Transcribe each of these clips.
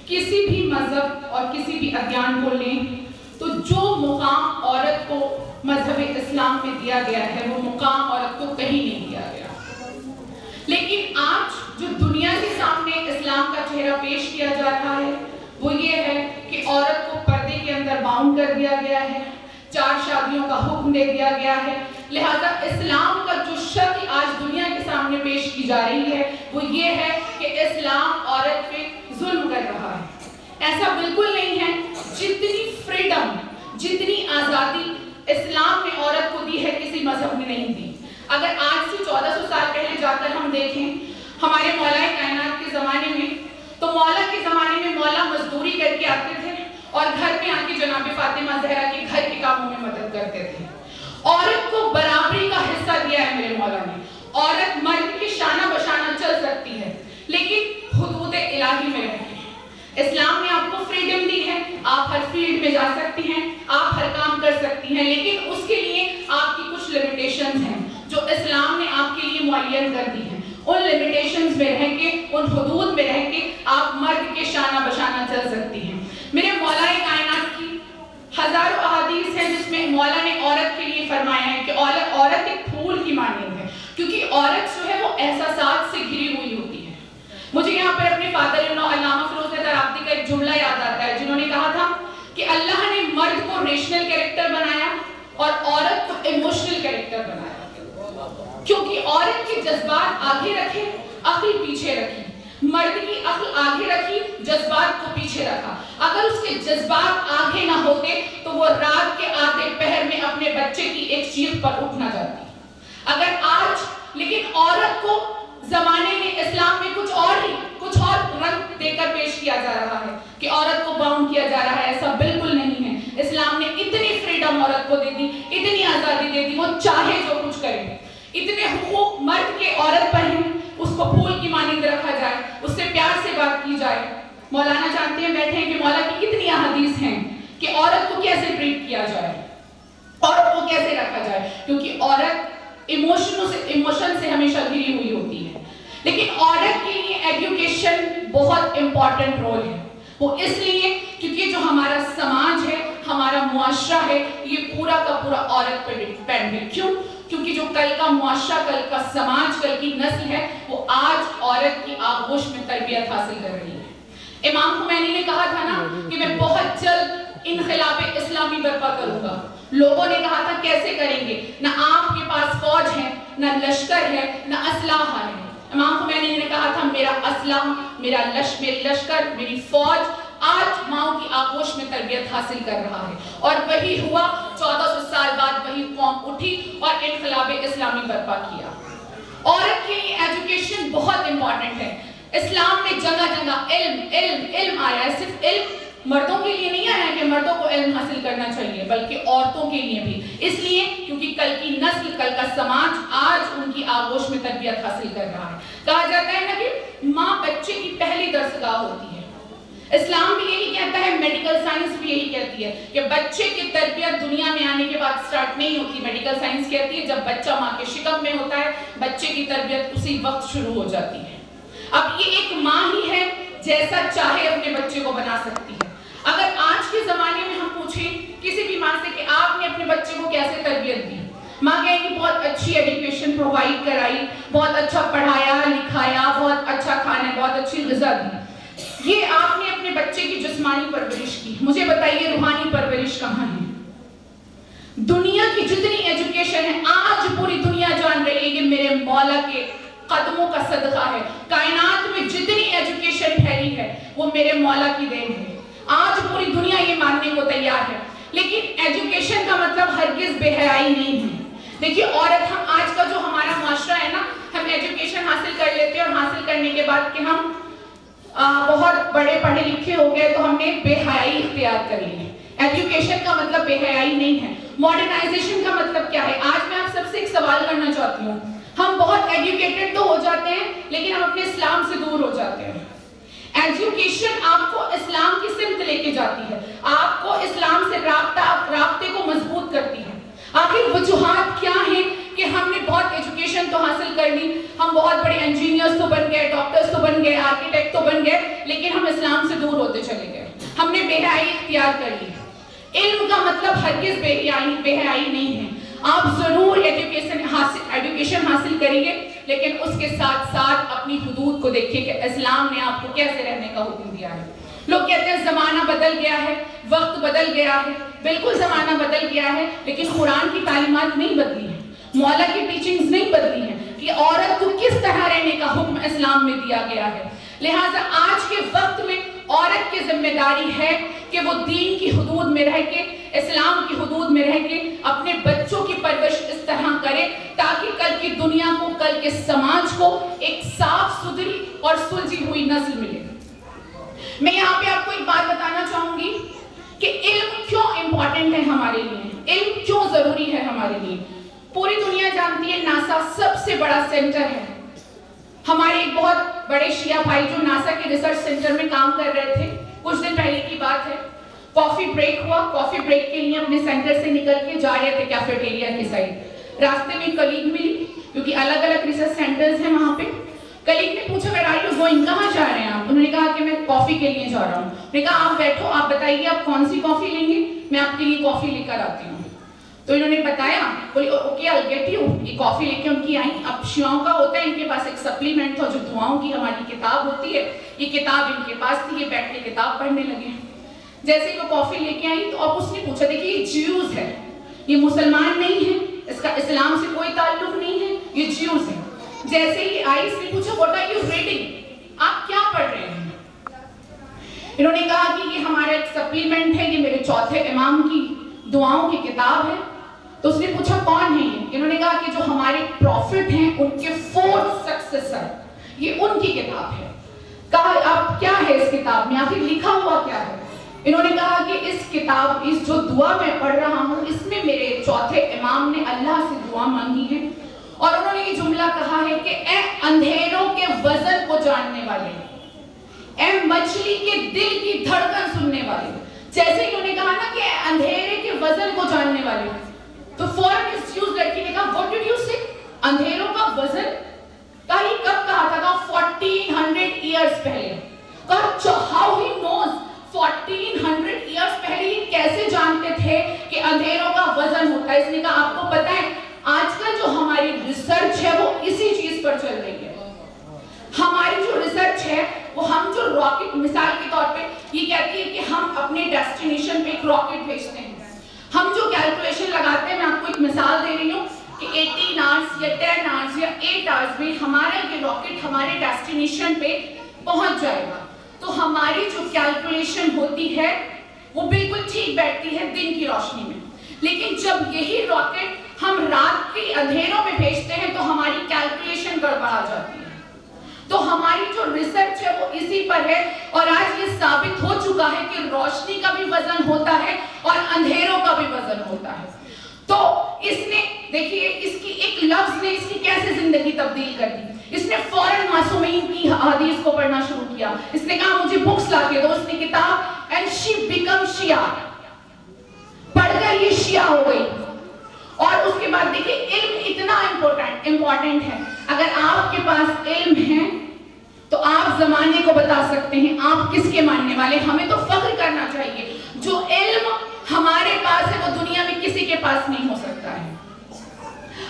کسی بھی مذہب اور کسی بھی ادیان کو لیں تو جو مقام عورت کو مذہب اسلام میں دیا گیا ہے وہ مقام عورت کو کہیں نہیں دیا گیا. لیکن آج جو دنیا کے سامنے اسلام کا چہرہ پیش کیا جا رہا ہے وہ یہ ہے کہ عورت کو پردے کے اندر باؤنڈ کر دیا گیا ہے, 4 شادیوں کا حکم دے دیا گیا ہے. لہذا اسلام کا جو شکل آج دنیا کے سامنے پیش کی جا رہی ہے وہ یہ ہے کہ اسلام عورت پہ ظلم کر رہا ہے. ایسا بالکل نہیں ہے. جتنی فریڈم, جتنی آزادی اسلام نے عورت کو دی ہے کسی مذہب نے نہیں دی. اگر آج سے 1400 سال پہلے جا کر ہم دیکھیں ہمارے مولا کائنات کے زمانے میں, تو مولا کے زمانے میں مولا مزدوری کر کے آتے تھے اور گھر میں آ کے جناب فاطمہ زہرا کے گھر کے کاموں میں مدد کرتے تھے. عورت کو برابری کا حصہ دیا ہے میرے مولا نے. عورت مرد کی شانہ بشانہ چل سکتی ہے لیکن حدود الہی میں رہتی ہے. اسلام نے آپ کو فریڈم دی ہے, آپ ہر فیلڈ میں جا سکتی ہیں, آپ ہر کام کر سکتی ہیں, لیکن اس کے لیے آپ کی کچھ لمیٹیشنز ہیں جو اسلام نے آپ کے لیے معین کر دی ہیں. ان لمیٹیشنز میں رہ کے, ان حدود میں رہ کے آپ مرد کے شانہ بشانہ چل سکتی ہیں. میرے مولا کائنات کی ہزاروں احادیث ہیں جس میں مولا نے عورت کے لیے فرمایا ہے کہ عورت ایک پھول کی مانند ہے, کیونکہ عورت جو ہے وہ احساسات سے گھری ہوئی ہوتی ہے. مجھے یہاں پر اپنے فادر علامہ فیروز رابطی کا ایک جملہ یاد آتا ہے جنہوں نے کہا تھا کہ اللہ نے مرد کو ریشنل کیریکٹر بنایا اور عورت کو ایموشنل کیریکٹر بنایا, کیونکہ عورت کے جذبات آگے رکھے, عقل پیچھے رکھی. مرد کی عقل آگے رکھی, جذبات کو پیچھے رکھا. اگر اس کے جذبات آگے نہ ہوتے تو وہ رات کے آدھے پہر میں اپنے بچے کی ایک چیخ پر اٹھ نہ جاتی. اگر آج لیکن عورت کو زمانے میں اسلام میں کچھ اور رنگ دے کر پیش کیا جا رہا ہے کہ عورت کو باؤنڈ کیا جا رہا ہے. ایسا بالکل نہیں ہے. اسلام نے اتنی فریڈم عورت کو دے دی, اتنی آزادی دے دی, وہ چاہے جو کچھ کرے. اتنے حقوق مرد کے عورت پر ہیں, اس کو پھول کی مانند رکھا جائے, اس سے پیار سے بات کی جائے. مولانا جانتے ہیں بیٹھے ہیں کہ مولا کی کتنی احادیث ہیں کہ عورت کو کیسے ٹریٹ کیا جائے, عورت کو کیسے رکھا جائے, کیونکہ عورت ایموشن سے ہمیشہ گھری ہوئی ہوتی ہے. لیکن عورت کے لیے ایجوکیشن بہت امپورٹنٹ رول ہے. وہ اس لیے کیونکہ جو ہمارا سماج ہے, ہمارا معاشرہ ہے, یہ پورا کا پورا عورت پر ڈیپینڈ ہے. کیوں؟ کیونکہ جو کل کا معاشرہ, کل کا سماج, کل کی نسل ہے وہ آج عورت کی آغوش میں تربیت حاصل کر رہی ہے. امام خمینی نے کہا تھا نا کہ میں بہت جلد انقلاب اسلامی برپا کروں گا. لوگوں نے کہا تھا کیسے کریں گے, نہ آپ کے پاس فوج ہے, نہ لشکر ہے, نہ اسلحہ ہے. امام خمینی نے کہا تھا میرا اسلحہ, میری لشکر, میری فوج آج ماؤں کی آغوش میں تربیت حاصل کر رہا ہے. اور وہی ہوا, 1400 سال بعد وہی قوم اٹھی اور انقلاب اسلامی برپا کیا. عورت کے لیے ایجوکیشن بہت امپورٹنٹ ہے. اسلام میں جگہ جگہ علم آیا ہے. صرف علم مردوں کے لیے نہیں آیا کہ مردوں کو علم حاصل کرنا چاہیے, بلکہ عورتوں کے لیے بھی. اس لیے کیونکہ کل کی نسل, کل کا سماج آج ان کی آغوش میں تربیت حاصل کر رہا ہے. کہا جاتا ہے نا کہ ماں بچے کی پہلی درسگاہ ہوتی ہے. اسلام بھی یہی کہتا ہے, میڈیکل سائنس بھی یہی کہتی ہے کہ بچے کی تربیت دنیا میں آنے کے بعد سٹارٹ نہیں ہوتی. میڈیکل سائنس کہتی ہے جب بچہ ماں کے شکم میں ہوتا ہے بچے کی تربیت اسی وقت شروع ہو جاتی ہے. اب یہ ایک ماں ہی ہے جیسا چاہے اپنے بچے کو بنا سکتی ہے. اگر آج کے زمانے میں ہم پوچھیں کسی بھی ماں سے کہ آپ نے اپنے بچے کو کیسے تربیت دی, ماں کہیں گی بہت اچھی ایجوکیشن پرووائڈ کرائی, بہت اچھا پڑھایا لکھایا, بہت اچھا کھانا, بہت اچھی غذا دی. یہ آپ نے اپنے بچے کی جسمانی پرورش کی. مجھے بتائیے روحانی پرورش کہاں ہے؟ دنیا کی جتنی ایجوکیشن ہے آج پوری دنیا جان رہی ہے کہ میرے مولا کے قدموں کا صدقہ ہے. کائنات میں جتنی ایجوکیشن پھیلی ہے وہ میرے مولا کی دین ہے. آج پوری دنیا یہ ماننے کو تیار ہے. لیکن ایجوکیشن کا مطلب ہرگز بے حیائی نہیں ہے. دیکھیے عورت, ہم آج کا جو ہمارا معاشرہ ہے نا, ہم ایجوکیشن حاصل کر لیتے ہیں اور حاصل کرنے کے بعد کہ ہم بہت بڑے پڑھے لکھے ہو گئے تو ہم نے بے حیائی اختیار کر لی ہے. ایجوکیشن کا مطلب بے حیائی نہیں ہے. ماڈرنائزیشن کا مطلب کیا ہے؟ آج میں آپ سب سے ایک سوال کرنا چاہتی ہوں. ہم بہت ایجوکیٹڈ تو ہو جاتے ہیں لیکن ہم اپنے اسلام سے دور ہو جاتے ہیں. ایجوکیشن آپ کو اسلام کی سمت لے کے جاتی ہے, آپ کو اسلام سے رابطے کو مضبوط کرتی ہے. آخر وجوہات کیا ہیں کہ ہم نے بہت ایجوکیشن تو حاصل کر لی, ہم بہت بڑے انجینئرز تو تو بن گئے, ڈاکٹرز تو بن گئے, آرکیٹیکٹ تو بن گئے, لیکن ہم اسلام سے دور ہوتے چلے گئے. ہم نے بے حیائی اختیار کر لی. علم کا مطلب ہرگز بے حیائی نہیں ہے. آپ ضرور ایجوکیشن حاصل کریں گے, لیکن اس کے ساتھ ساتھ اپنی حدود کو دیکھیں کہ اسلام نے آپ کو کیسے رہنے کا حکم دیا ہے. لوگ کہتے ہیں زمانہ بدل گیا ہے, وقت بدل گیا ہے. بالکل زمانہ بدل گیا ہے, لیکن قرآن کی تعلیمات نہیں بدلی ہیں, مولا کی ٹیچنگز نہیں بدلی ہیں کہ عورت کو کس طرح رہنے کا حکم اسلام میں دیا گیا ہے. لہٰذا آج کے وقت میں عورت کی ذمہ داری ہے کہ وہ دین کی حدود میں رہ کے, اسلام کی حدود میں رہ کے اپنے بچوں کی پرورش اس طرح کرے تاکہ کل کی دنیا کو, کل کے سماج کو ایک صاف ستھری اور سلجھی ہوئی نسل ملے. میں یہاں پہ آپ کو ایک بات بتانا چاہوں گی کہ علم کیوں امپورٹنٹ ہے ہمارے لیے, علم کیوں ضروری ہے ہمارے لیے. پوری دنیا جانتی ہے ناسا سب سے بڑا سینٹر ہے. ہمارے ایک بہت بڑے شیعہ بھائی جو ناسا کے ریسرچ سینٹر میں کام کر رہے تھے, کچھ دن پہلے کی بات ہے, کافی بریک ہوا, کافی بریک کے لیے اپنے سینٹر سے نکل کے جا رہے تھے کیفیٹیریا کی سائڈ. راستے میں کلیگ ملی, کیونکہ الگ الگ ریسرچ سینٹرز ہیں وہاں پہ. کلیگ نے پوچھا where are you going, کہاں جا رہے ہیں آپ؟ انہوں نے کہا کہ میں کافی کے لیے جا رہا ہوں. انہوں نے کہا آپ بیٹھو, آپ بتائیے آپ کون سی کافی لیں گے, میں آپ کے لیے کافی لے کر آتی ہوں. تو انہوں نے بتایا, بولی اوکے I'll get you. یہ کافی لے کے ان کی آئیں. اب شیعوں کا ہوتا ہے ان کے پاس ایک سپلیمنٹ تھا جو دعاؤں کی ہماری کتاب ہوتی ہے, یہ کتاب ان کے پاس تھی, یہ بیٹھ کے کتاب پڑھنے لگے. جیسے ہی وہ کافی لے کے آئی تو اب اس نے پوچھا, دیکھیے یہ جیوز ہے, یہ مسلمان نہیں ہے, اس کا اسلام سے کوئی تعلق نہیں ہے, یہ جیوز ہے. جیسے ہی آئی اس نے پوچھا what are you reading, آپ کیا پڑھ رہے ہیں؟ انہوں نے کہا کہ یہ ہمارا ایک سپلیمنٹ ہے, یہ میرے چوتھے امام کی دعاؤں کی کتاب ہے. تو اس نے پوچھا کون ہے یہ؟ انہوں نے کہا کہ جو ہمارے پروفٹ ہیں ان کے 4 سکسیسر, یہ ان کی کتاب ہے. کہا اب کیا ہے اس کتاب میں, آخر لکھا ہوا کیا ہے؟ انہوں نے کہا کہ اس کتاب, اس جو دعا میں پڑھ رہا ہوں, اس میں میرے چوتھے امام نے اللہ سے دعا مانگی ہے, اور انہوں نے یہ جملہ کہا ہے کہ اے اندھیروں کے وزن کو جاننے والے, اے مچھلی کے دل کی دھڑکن سننے والے. جیسے انہوں نے کہا نا کہ اے اندھیرے کے وزن کو جاننے والے, تو فوراً اس یوز لڑکی نے کہا what did you say, اندھیروں کا وزن. کہا یہ کب کہا تھا؟ 1400 ایئرز پہلے. کہا how he knows 1400 ایئرز پہلے یہ کیسے جانتے تھے کہ اندھیروں کا وزن ہوتا ہے. اس نے کہا آپ کو پتہ ہے آج کل جو ہماری ریسرچ ہے وہ اسی چیز پر چل رہی ہے. ہماری جو ریسرچ ہے وہ ہم جو راکٹ, مثال کے طور پہ یہ کہتی ہے کہ ہم اپنے ڈیسٹینیشن پہ ایک راکٹ بھیجتے ہیں. ہم جو کیلکولیشن لگاتے ہیں, میں آپ کو ایک مثال دے رہی ہوں کہ 18 آورس یا 10 آورس یا 8 آورس میں ہمارا یہ راکٹ ہمارے ڈیسٹینیشن پہ پہنچ جائے گا. تو ہماری جو کیلکولیشن ہوتی ہے وہ بالکل ٹھیک بیٹھتی ہے دن کی روشنی میں. لیکن جب یہی راکٹ ہم رات کے اندھیروں میں بھیجتے ہیں تو ہماری کیلکولیشن گڑبڑا جاتی ہے. تو ہماری جو ریسرچ ہے وہ اسی پر ہے, اور آج یہ ثابت ہو چکا ہے کہ روشنی کا بھی وزن ہوتا ہے اور اندھیروں کا بھی وزن ہوتا ہے. تو اس نے دیکھیے اس کی ایک لفظ نے اس کی کیسے زندگی تبدیل کر دی. اس نے فوراً معصومین کی حدیث کو پڑھنا شروع کیا. اس نے کہا مجھے بکس لا کے دو. اس نے کتاب اینڈ شی بیکم شیعہ پڑھ کر یہ شیعہ ہو گئی. اور اس کے بعد دیکھیے علم اتنا امپورٹنٹ ہے. اگر آپ کے پاس علم ہے تو آپ زمانے کو بتا سکتے ہیں آپ کس کے ماننے والے. ہمیں تو فخر کرنا چاہیے, جو علم ہمارے پاس ہے وہ دنیا میں کسی کے پاس نہیں ہو سکتا ہے.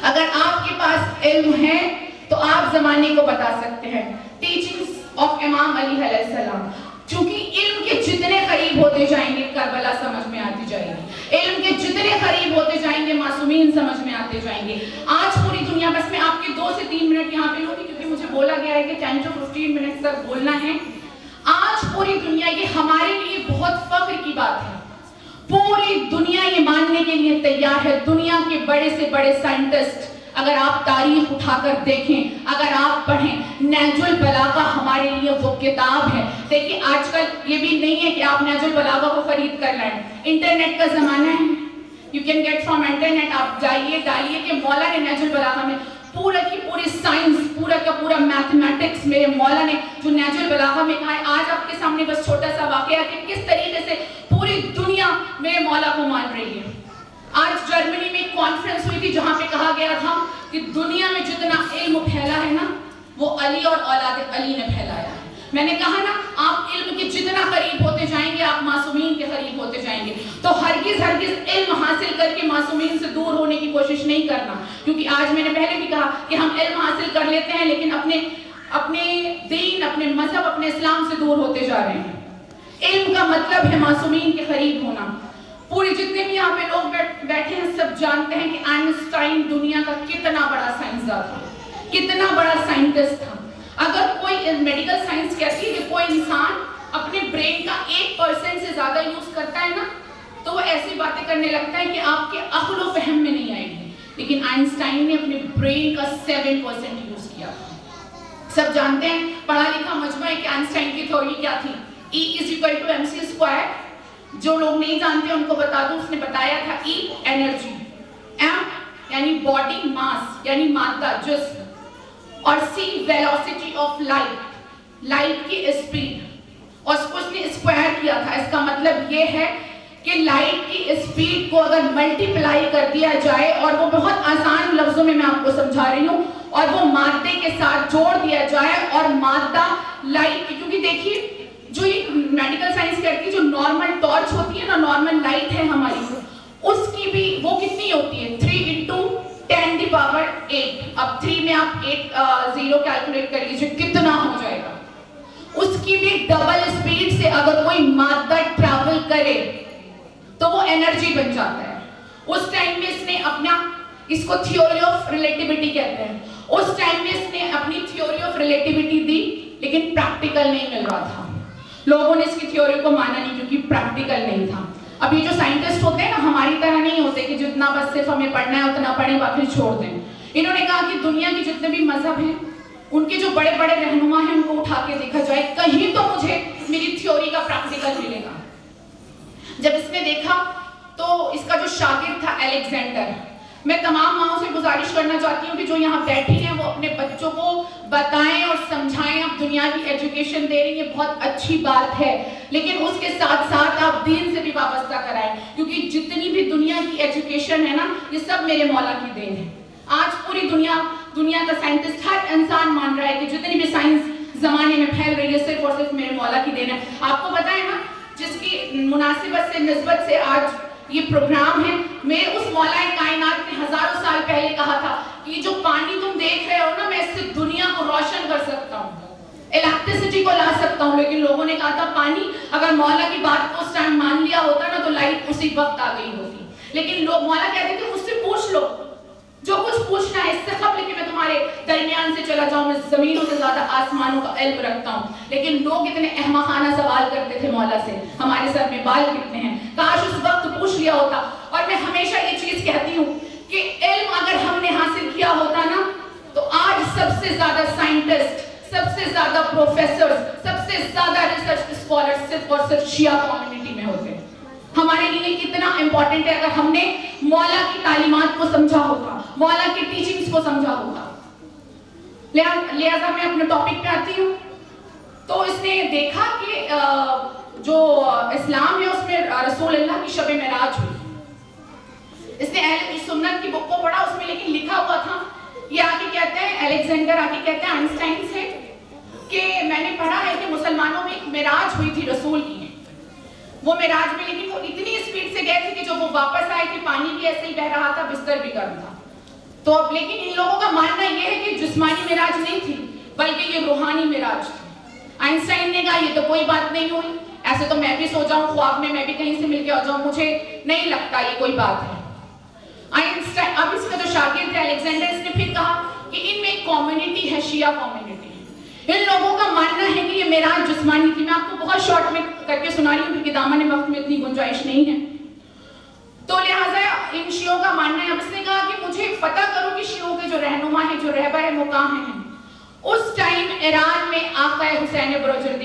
اگر آپ کے پاس علم ہے تو آپ زمانے کو بتا سکتے ہیں. ٹیچنگز آف امام علی علیہ السلام, چونکہ علم کے جتنے قریب ہوتے جائیں گے کربلا سمجھ میں آتی جائے گی, علم کے جتنے قریب ہوتے جائیں گے معصومین سمجھ میں آتے جائیں گے. آج پوری دنیا, بس میں آپ کے 2 سے 3 منٹ یہاں پہ لوں گی کیونکہ مجھے بولا گیا ہے کہ 10 to 15 منٹ تک بولنا ہے. آج پوری دنیا, یہ ہمارے لیے بہت فخر کی بات ہے, پوری دنیا یہ ماننے کے لیے تیار ہے. دنیا کے بڑے سے بڑے سائنٹسٹ, اگر آپ تاریخ اٹھا کر دیکھیں, اگر آپ پڑھیں, نہج البلاغہ ہمارے لیے وہ کتاب ہے. دیکھیں آج کل یہ بھی نہیں ہے کہ آپ نہج البلاغہ کو خرید کر لائیں, انٹرنیٹ کا زمانہ ہے, you can get from internet. آپ جائیے ڈالیے کہ مولا نے نہج البلاغہ میں پورا کی پوری سائنس, پورا کا پورا میتھمیٹکس میرے مولا نے جو نہج البلاغہ میں کہا ہے. آج آپ کے سامنے بس چھوٹا سا واقعہ کہ کس طریقے سے پوری دنیا میرے مولا کو مان رہی ہے. آج جرمنی میں ایک کانفرنس ہوئی تھی جہاں پہ کہا گیا تھا کہ دنیا میں جتنا علم پھیلا ہے نا, وہ علی اور اولاد علی نے پھیلایا ہے۔ میں نے کہا نا، آپ علم کے جتنا قریب ہوتے جائیں گے آپ معصومین کے قریب ہوتے جائیں گے، تو ہرگز علم حاصل کر کے معصومین سے دور ہونے کی کوشش نہیں کرنا، کیونکہ آج میں نے پہلے بھی کہا کہ ہم علم حاصل کر لیتے ہیں لیکن اپنے دین، اپنے مذہب، اپنے اسلام سے دور ہوتے جا رہے ہیں۔ علم کا مطلب ہے معصومین کے قریب ہونا۔ پورے جتنے بھی یہاں پہ لوگ بیٹھے ہیں سب جانتے ہیں کہ آئنسٹائن دنیا کا کتنا بڑا سائنسداں تھا، کتنا بڑا سائنٹسٹ تھا۔ اگر کوئی میڈیکل سائنس کہتی ہے کہ کوئی انسان اپنے برین کا 1% سے زیادہ یوز کرتا ہے نا تو وہ ایسی باتیں کرنے لگتا ہے کہ آپ کے عقل و فہم میں نہیں آئے گی، لیکن آئنسٹائن نے اپنے برین کا 7% یوز کیا تھا۔ سب جانتے ہیں، پڑھا لکھا مجمع ہے کہ آئنسٹائن کی تھیوری کیا تھی، E=mc²۔ جو لوگ نہیں جانتے ان کو بتا دوں، اس نے بتایا تھا E انرجی، M یعنی باڈی، ماس یعنی مادہ، جسم، اور C velocity of light, light کی اسپیڈ، اور اس کو اس نے اسکوائر کیا تھا۔ اس کا مطلب یہ ہے کہ لائٹ کی اسپیڈ کو اگر ملٹیپلائی کر دیا جائے، اور وہ بہت آسان لفظوں میں آپ کو سمجھا رہی ہوں، اور وہ مادے کے ساتھ جوڑ دیا جائے، اور مادہ لائٹ کی، کیونکہ دیکھیے جو یہ میڈیکل سائنس کہتی ہے جو نارمل ٹارچ ہوتی ہے نا، نارمل لائٹ ہے ہماری، اس کی بھی وہ کتنی ہوتی ہے 3×10⁸۔ اب 3 میں آپ 0 کیلکولیٹ کر لیجیے کتنا ہو جائے گا۔ اس کی بھی ڈبل اسپیڈ سے اگر کوئی مادہ ٹریول کرے تو وہ انرجی بن جاتا ہے۔ اس ٹائم میں اس نے اس کو تھیوری آف ریلیٹیوٹی کہتے ہیں، اس ٹائم میں اس نے اپنی تھیوری آف ریلیٹیوٹی دی، لیکن پریکٹیکل نہیں مل رہا تھا، لوگوں نے اس کی تھیوری کو مانا نہیں کیونکہ پریکٹیکل نہیں تھا۔ اب یہ جو سائنٹسٹ ہوتے ہیں نا ہماری طرح نہیں ہوتے کہ جتنا بس صرف ہمیں پڑھنا ہے اتنا پڑھیں باقی چھوڑ دیں۔ انہوں نے کہا کہ دنیا کے جتنے بھی مذہب ہیں ان کے جو بڑے بڑے رہنما ہیں ان کو اٹھا کے دیکھا جائے، کہیں تو مجھے میری تھیوری کا پریکٹیکل ملے گا۔ جب اس نے دیکھا تو اس کا جو شاگرد تھا الیگزینڈر، میں تمام ماؤں سے گزارش کرنا چاہتی ہوں کہ جو یہاں بیٹھی ہیں وہ اپنے بچوں کو بتائیں اور سمجھائیں۔ اب دنیا کی ایجوکیشن دے رہی ہے، بہت اچھی بات ہے، لیکن اس کے ساتھ ساتھ آپ دین سے بھی وابستہ کرائیں، کیونکہ جتنی بھی دنیا کی ایجوکیشن ہے نا یہ سب میرے مولا کی دین ہے۔ آج پوری دنیا کا سائنٹسٹ ہر انسان مان رہا ہے کہ جتنی بھی سائنس زمانے میں پھیل رہی ہے صرف اور صرف میرے مولا کی دین ہے۔ آپ کو پتہ ہے نا جس کی مناسبت سے نسبت سے آج یہ پروگرام ہے، میرے اس مولا کائنات نے ہزاروں سال پہلے کہا تھا کہ یہ جو پانی تم دیکھ رہے ہو نا میں اس سے دنیا کو روشن کر سکتا ہوں، الیکٹریسٹی کو لا سکتا ہوں، لیکن لوگوں نے کہا تھا پانی، اگر مولا کی بات کو اس ٹائم مان لیا ہوتا نا تو لائٹ اسی وقت آ گئی ہوتی، لیکن لوگ مولا کہتے تھے مجھ سے پوچھ لو جو کچھ پوچھنا ہے، اس سے قبل کہ میں تمہارے درمیان سے چلا جاؤں، میں زمینوں سے زیادہ آسمانوں کا علم رکھتا ہوں۔ لیکن لوگ اتنے احمقانہ سوال کرتے تھے مولا سے، ہمارے سر میں بال کتنے ہیں، کاش اس وقت پوچھ لیا ہوتا۔ اور میں ہمیشہ یہ چیز کہتی ہوں کہ علم اگر ہم نے حاصل کیا ہوتا نا تو آج سب سے زیادہ سائنٹسٹ، سب سے زیادہ پروفیسر، سب سے زیادہ ریسرچ اسکالر صرف اور صرف شیعہ کمیونٹی میں ہوتے۔ ہمارے لیے کتنا امپورٹنٹ ہے اگر ہم نے مولا کی تعلیمات کو سمجھا ہوتا، مولا کی ٹیچنگز کو سمجھا ہوتا۔ لہذا میں اپنے ٹاپک پہ آتی ہوں۔ تو اس نے دیکھا کہ جو اسلام ہے اس میں رسول اللہ کی شب معراج ہوئی۔ اس نے اہل سنت کی بک کو پڑھا، اس میں لیکن لکھا ہوا تھا، یہ آگے کہتے ہیں الیگزینڈر آگے کہتے ہیں آئنسٹائن سے کہ میں نے پڑھا ہے کہ مسلمانوں میں ایک معراج ہوئی تھی رسول کی، وہ معراج میں لیکن وہ اتنی اسپیڈ سے گئے تھے کہ جو وہ واپس آئے تھے پانی بھی ایسے ہی بہ رہا تھا، بستر بھی گرم تھا۔ تو اب لیکن ان لوگوں کا ماننا یہ ہے کہ جسمانی معراج نہیں تھی بلکہ یہ روحانی معراج تھی۔ آئنسٹائن نے کہا یہ تو کوئی بات نہیں ہوئی، ایسے تو میں بھی سو جاؤں خواب میں بھی کہیں سے مل کے آ جاؤں، مجھے نہیں لگتا یہ کوئی بات ہے۔ آئنسٹائن اب اس کا جو شاگرد ہے الیگزینڈر، اس نے پھر کہا کہ ان میں ایک کمیونٹی ہے، شیعہ کمیونٹی، ان لوگوں کا ماننا ہے کہ یہ معراج جسمانی تھی۔ میں آپ کو بہت شارٹ میں کر کے سنا رہی ہوں کیونکہ دامن وقت میں اتنی گنجائش نہیں ہے، تو لہٰذا ان شیعوں کا ماننا ہے۔ اب اس نے کہا کہ مجھے پتہ کرو کہ شیعوں کے جو رہنما ہیں، جو رہبر ہیں وہ کہاں ہیں۔ اس ٹائم ایران میں آقا حسین بروجردی